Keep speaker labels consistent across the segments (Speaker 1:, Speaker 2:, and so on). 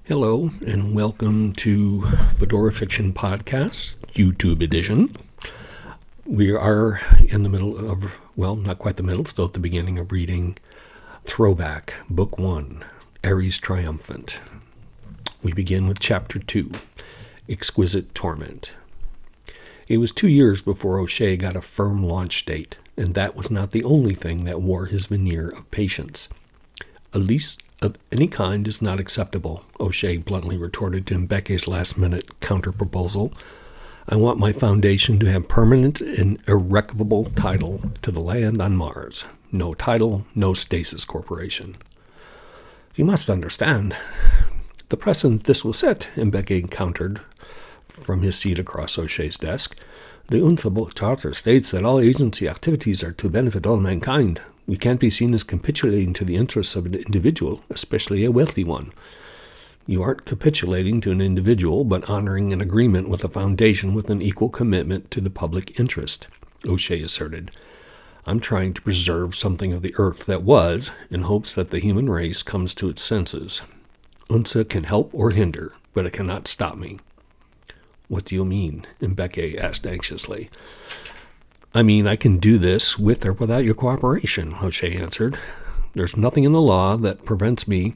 Speaker 1: Hello, and welcome to Fedora Fiction Podcast, YouTube edition. We are in the middle of, not quite the middle, still at the beginning of reading Throwback, Book 1, Ares Triumphant. We begin with Chapter 2, Exquisite Torment. It was 2 years before O'Shea got a firm launch date, and that was not the only thing that wore his veneer of patience. A lease of any kind is not acceptable, O'Shea bluntly retorted to Mbeke's last-minute counter-proposal. I want my foundation to have permanent and irrevocable title to the land on Mars. No title, no Stasis Corporation. You must understand. The precedent this will set, Mbeke countered from his seat across O'Shea's desk. The UNSA Charter states that all agency activities are to benefit all mankind. We can't be seen as capitulating to the interests of an individual, especially a wealthy one. You aren't capitulating to an individual, but honoring an agreement with a foundation with an equal commitment to the public interest, O'Shea asserted. I'm trying to preserve something of the Earth that was, in hopes that the human race comes to its senses. UNSA can help or hinder, but it cannot stop me. What do you mean? Mbeke asked anxiously. I mean, I can do this with or without your cooperation, O'Shea answered. There's nothing in the law that prevents me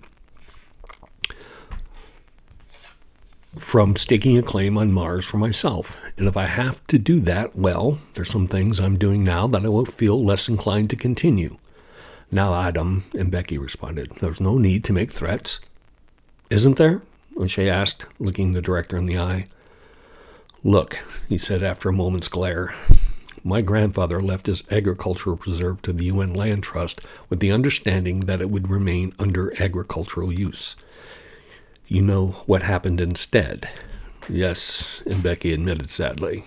Speaker 1: from staking a claim on Mars for myself. And if I have to do that, well, there's some things I'm doing now that I will feel less inclined to continue. Now, Adam, Mbeke responded, there's no need to make threats. Isn't there? O'Shea asked, looking the director in the eye. Look, he said after a moment's glare. My grandfather left his agricultural preserve to the UN Land Trust with the understanding that it would remain under agricultural use. You know what happened instead? Yes, Mbeke admitted sadly.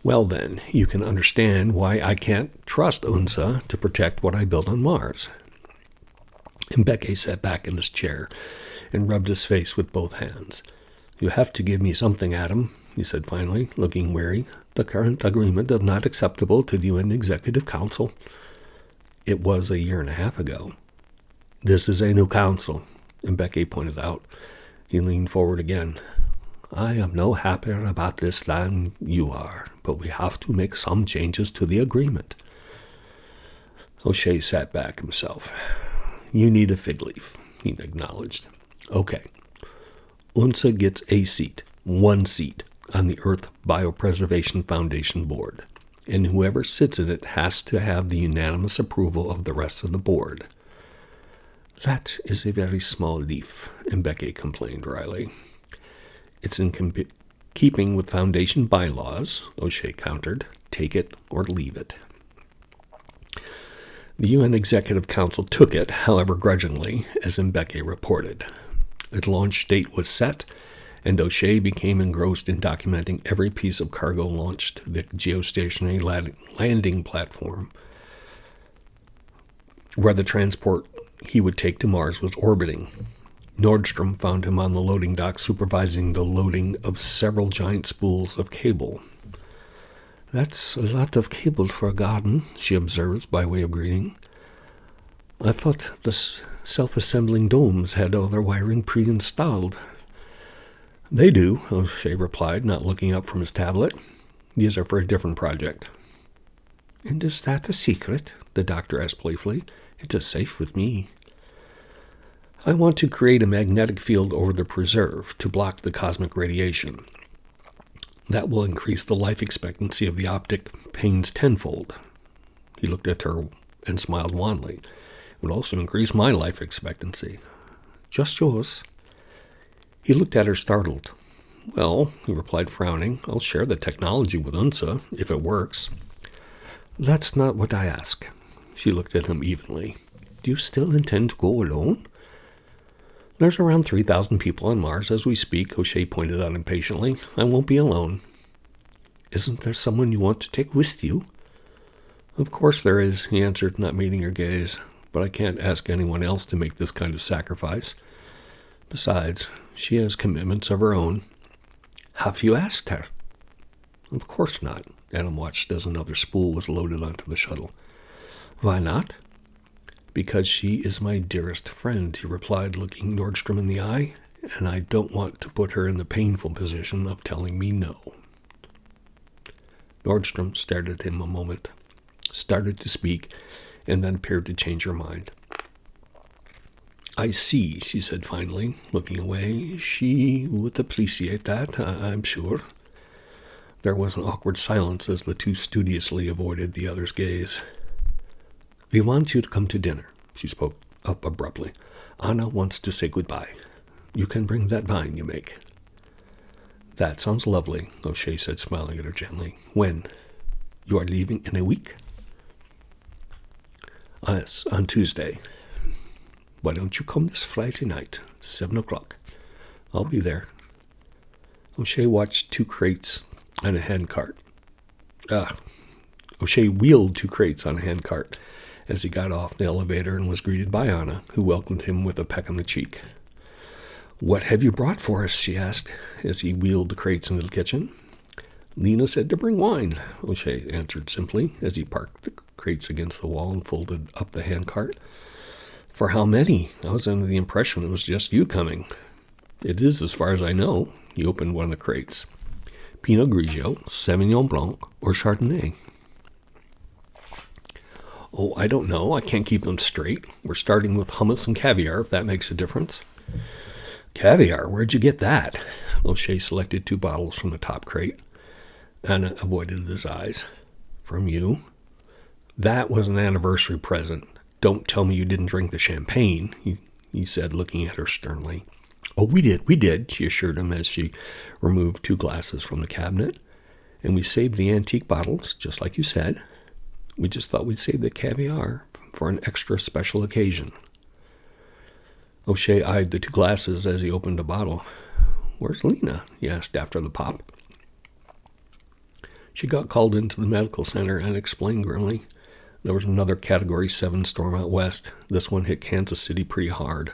Speaker 1: Well then, you can understand why I can't trust UNSA to protect what I built on Mars. Mbeke sat back in his chair and rubbed his face with both hands. You have to give me something, Adam, he said finally, looking wary. The current agreement is not acceptable to the UN Executive Council. It was a year and a half ago. This is a new council, Mbeke pointed out. He leaned forward again. I am no happier about this than you are, but we have to make some changes to the agreement. O'Shea sat back himself. You need a fig leaf, he acknowledged. Okay. UNSA gets a seat, one seat, on the Earth Biopreservation Foundation Board, and whoever sits in it has to have the unanimous approval of the rest of the board. That is a very small leaf, Mbeke complained wryly. It's in keeping with Foundation bylaws, O'Shea countered. Take it or leave it. The UN Executive Council took it, however grudgingly, as Mbeke reported. A launch date was set, and O'Shea became engrossed in documenting every piece of cargo launched to the geostationary landing platform, where the transport he would take to Mars was orbiting. Nordstrom found him on the loading dock supervising the loading of several giant spools of cable. That's a lot of cable for a garden, she observed by way of greeting. I thought the self-assembling domes had all their wiring pre-installed. They do, O'Shea replied, not looking up from his tablet. These are for a different project. And is that a secret? The doctor asked playfully. It's as safe with me. I want to create a magnetic field over the preserve to block the cosmic radiation. That will increase the life expectancy of the optic panes tenfold. He looked at her and smiled wanly. It would also increase my life expectancy. Just yours? He looked at her startled. Well, he replied, frowning, I'll share the technology with UNSA, if it works. That's not what I ask. She looked at him evenly. Do you still intend to go alone? There's around 3,000 people on Mars as we speak, O'Shea pointed out impatiently. I won't be alone. Isn't there someone you want to take with you? Of course there is, he answered, not meeting her gaze. But I can't ask anyone else to make this kind of sacrifice. Besides, she has commitments of her own. Have you asked her? Of course not. Adam watched as another spool was loaded onto the shuttle. Why not? Because she is my dearest friend, he replied, looking Nordstrom in the eye, and I don't want to put her in the painful position of telling me no. Nordstrom stared at him a moment, started to speak, and then appeared to change her mind. I see, she said finally, looking away. She would appreciate that, I'm sure. There was an awkward silence as the two studiously avoided the other's gaze. We want you to come to dinner, she spoke up abruptly. Anna wants to say goodbye. You can bring that wine you make. That sounds lovely, O'Shea said, smiling at her gently. When? You are leaving in a week? Yes, on Tuesday. Why don't you come this Friday night, 7 o'clock? I'll be there. O'Shea watched two crates and a handcart. O'Shea wheeled two crates on a handcart as he got off the elevator and was greeted by Anna, who welcomed him with a peck on the cheek. What have you brought for us? She asked as he wheeled the crates into the kitchen. Lena said to bring wine, O'Shea answered simply as he parked the crates against the wall and folded up the handcart. For how many? I was under the impression it was just you coming. It is, as far as I know. He opened one of the crates. Pinot Grigio, Sauvignon Blanc, or Chardonnay? Oh, I don't know. I can't keep them straight. We're starting with hummus and caviar, if that makes a difference. Caviar? Where'd you get that? O'Shea selected 2 bottles from the top crate. Anna avoided his eyes. From you? That was an anniversary present. Don't tell me you didn't drink the champagne, he said, looking at her sternly. Oh, we did, she assured him as she removed 2 glasses from the cabinet. And we saved the antique bottles, just like you said. We just thought we'd save the caviar for an extra special occasion. O'Shea eyed the 2 glasses as he opened a bottle. Where's Lena? He asked after the pop. She got called into the medical center and explained grimly. There was another Category 7 storm out west. This one hit Kansas City pretty hard.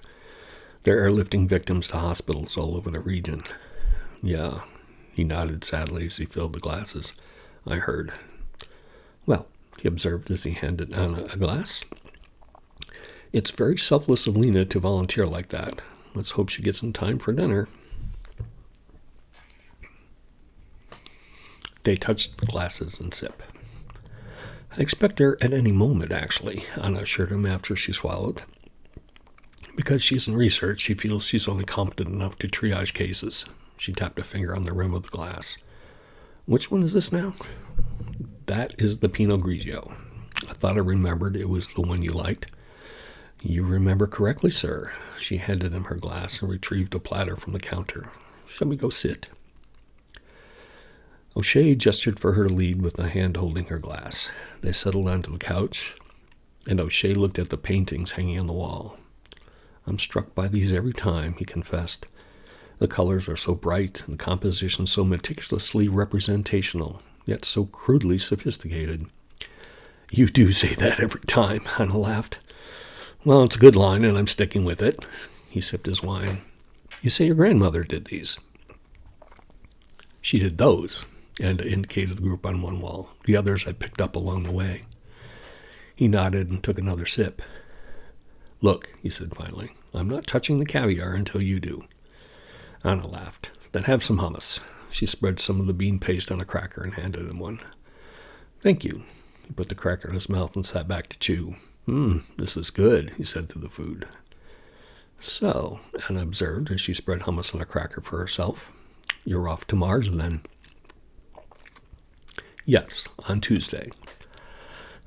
Speaker 1: They're airlifting victims to hospitals all over the region. Yeah, he nodded sadly as he filled the glasses. I heard. Well, he observed as he handed Anna a glass. It's very selfless of Lena to volunteer like that. Let's hope she gets in time for dinner. They touched the glasses and sipped. I expect her at any moment, actually, Anna assured him after she swallowed. Because she's in research, she feels she's only competent enough to triage cases. She tapped a finger on the rim of the glass. Which one is this now? That is the Pinot Grigio. I thought I remembered it was the one you liked. You remember correctly, sir. She handed him her glass and retrieved a platter from the counter. Shall we go sit? O'Shea gestured for her to lead with a hand holding her glass. They settled onto the couch, and O'Shea looked at the paintings hanging on the wall. I'm struck by these every time, he confessed. The colors are so bright, and the composition so meticulously representational, yet so crudely sophisticated. You do say that every time, Anna laughed. Well, it's a good line, and I'm sticking with it. He sipped his wine. You say your grandmother did these? She did those, and indicated the group on one wall. The others I picked up along the way. He nodded and took another sip. Look, he said finally, I'm not touching the caviar until you do. Anna laughed. Then have some hummus. She spread some of the bean paste on a cracker and handed him one. Thank you. He put the cracker in his mouth and sat back to chew. This is good, he said to the food. So, Anna observed as she spread hummus on a cracker for herself. You're off to Mars, then? Yes, on Tuesday.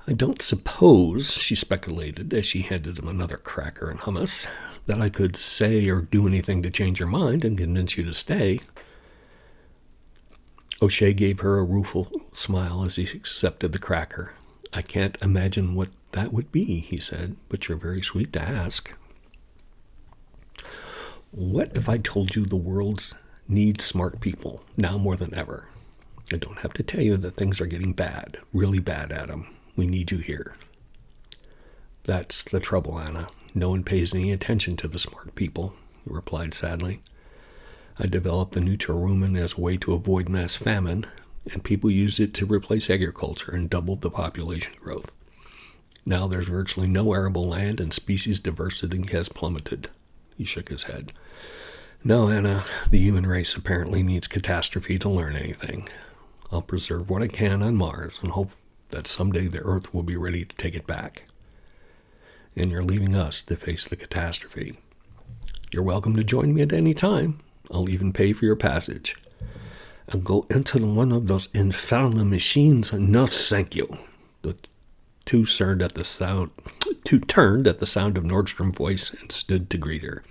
Speaker 1: I don't suppose, she speculated as she handed him another cracker and hummus, that I could say or do anything to change your mind and convince you to stay. O'Shea gave her a rueful smile as he accepted the cracker. I can't imagine what that would be, he said, but you're very sweet to ask. What if I told you the world needs smart people, now more than ever? I don't have to tell you that things are getting bad, really bad, Adam. We need you here. That's the trouble, Anna. No one pays any attention to the smart people, he replied sadly. I developed the Nutrirumen as a way to avoid mass famine, and people used it to replace agriculture and doubled the population growth. Now there's virtually no arable land and species diversity has plummeted. He shook his head. No, Anna, the human race apparently needs catastrophe to learn anything. I'll preserve what I can on Mars and hope that someday the Earth will be ready to take it back. And you're leaving us to face the catastrophe. You're welcome to join me at any time. I'll even pay for your passage. And go into one of those infernal machines? No, thank you. The two turned at the sound of Nordstrom's voice and stood to greet her.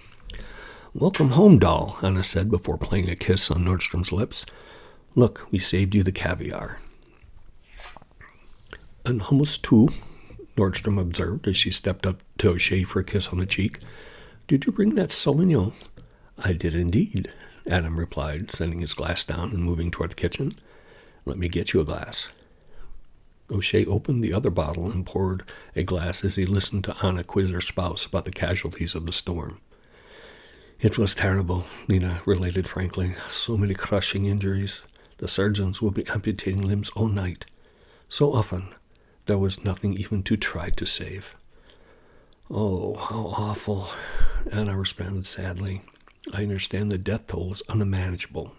Speaker 1: Welcome home, doll, Anna said before playing a kiss on Nordstrom's lips. Look, we saved you the caviar. And hummus too, Nordstrom observed as she stepped up to O'Shea for a kiss on the cheek. Did you bring that Sauvignon? I did indeed, Adam replied, setting his glass down and moving toward the kitchen. Let me get you a glass. O'Shea opened the other bottle and poured a glass as he listened to Anna quiz her spouse about the casualties of the storm. It was terrible, Lena related frankly. So many crushing injuries. The surgeons will be amputating limbs all night. So often, there was nothing even to try to save. Oh, how awful, Anna responded sadly. I understand the death toll is unmanageable.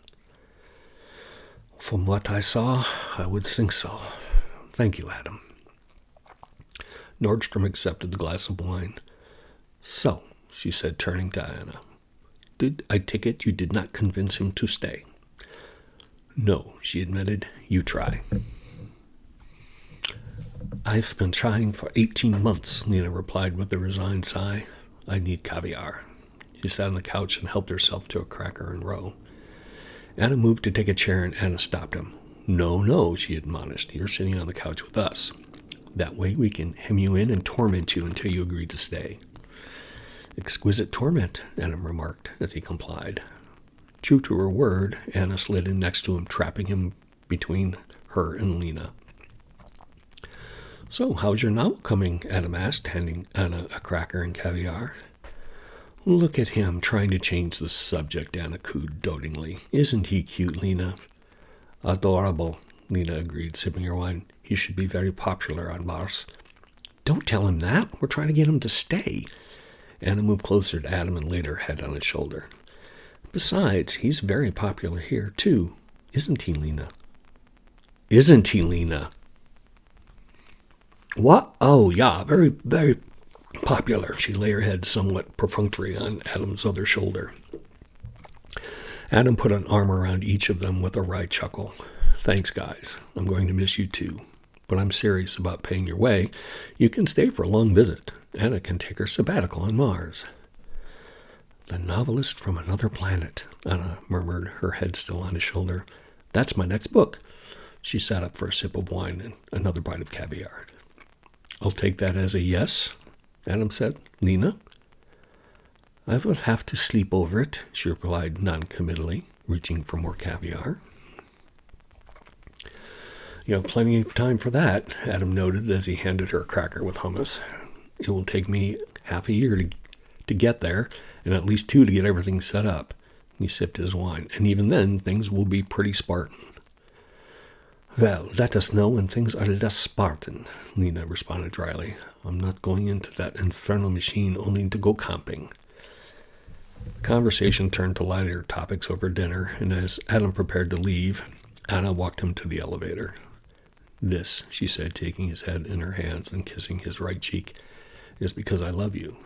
Speaker 1: From what I saw, I would think so. Thank you, Adam. Nordstrom accepted the glass of wine. So, she said, turning to Anna, I take it you did not convince him to stay? No, she admitted. You try. I've been trying for 18 months, Lena replied with a resigned sigh. I need caviar. She sat on the couch and helped herself to a cracker and roe. Anna moved to take a chair and Anna stopped him. No, she admonished. You're sitting on the couch with us. That way we can hem you in and torment you until you agree to stay. Exquisite torment, Anna remarked as he complied. True to her word, Anna slid in next to him, trapping him between her and Lena. So, how's your novel coming? Adam asked, handing Anna a cracker and caviar. Look at him, trying to change the subject, Anna cooed dotingly. Isn't he cute, Lena? Adorable, Lena agreed, sipping her wine. He should be very popular on Mars. Don't tell him that. We're trying to get him to stay. Anna moved closer to Adam and laid her head on his shoulder. Besides, he's very popular here, too. Isn't he, Lena? Isn't he, Lena? What? Oh, yeah, very, very popular. She lay her head somewhat perfunctory on Adam's other shoulder. Adam put an arm around each of them with a wry chuckle. Thanks, guys. I'm going to miss you, too. But I'm serious about paying your way. You can stay for a long visit. Anna can take her sabbatical on Mars. The novelist from another planet, Anna murmured, her head still on his shoulder. That's my next book. She sat up for a sip of wine and another bite of caviar. I'll take that as a yes, Adam said. Lena? I will have to sleep over it, she replied noncommittally, reaching for more caviar. You have plenty of time for that, Adam noted as he handed her a cracker with hummus. It will take me half a year to get there, and at least 2 to get everything set up. He sipped his wine, and even then, things will be pretty Spartan. Well, let us know when things are less Spartan, Lena responded dryly. I'm not going into that infernal machine only to go camping. The conversation turned to lighter topics over dinner, and as Adam prepared to leave, Anna walked him to the elevator. This, she said, taking his head in her hands and kissing his right cheek, is because I love you.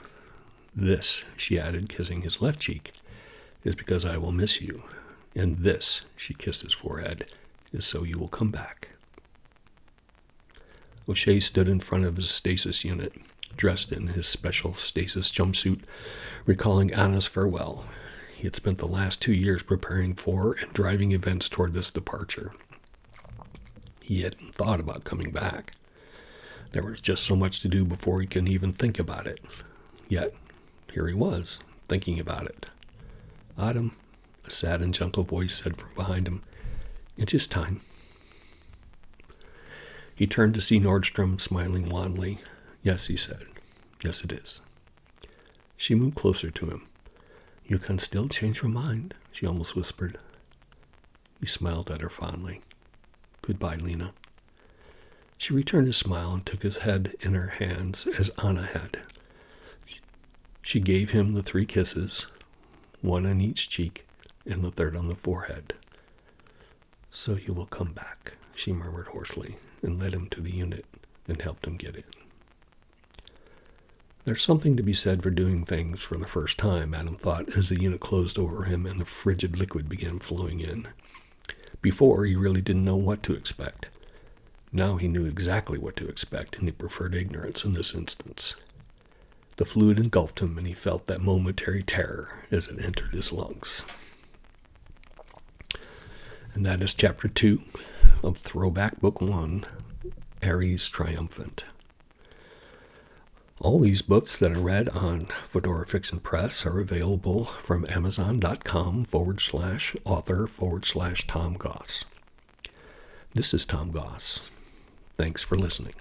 Speaker 1: This, she added, kissing his left cheek, is because I will miss you. And this, she kissed his forehead, is so you will come back. O'Shea stood in front of his stasis unit, dressed in his special stasis jumpsuit, recalling Anna's farewell. He had spent the last 2 years preparing for and driving events toward this departure. He hadn't thought about coming back. There was just so much to do before he could even think about it. Yet, here he was, thinking about it. Adam, a sad and gentle voice said from behind him, It's his time. He turned to see Nordstrom, smiling wanly. Yes, he said. Yes, it is. She moved closer to him. You can still change your mind, she almost whispered. He smiled at her fondly. Goodbye, Lena. She returned his smile and took his head in her hands as Anna had. She gave him the 3 kisses, one on each cheek and the third on the forehead. "So you will come back," she murmured hoarsely, and led him to the unit and helped him get in. There's something to be said for doing things for the first time, Adam thought, as the unit closed over him and the frigid liquid began flowing in. Before, he really didn't know what to expect. Now he knew exactly what to expect, and he preferred ignorance in this instance. The fluid engulfed him, and he felt that momentary terror as it entered his lungs. And that is Chapter 2 of Throwback Book 1, Ares Triumphant. All these books that I read on Fedora Fiction Press are available from Amazon.com/author/Tom Goss. This is Tom Goss. Thanks for listening.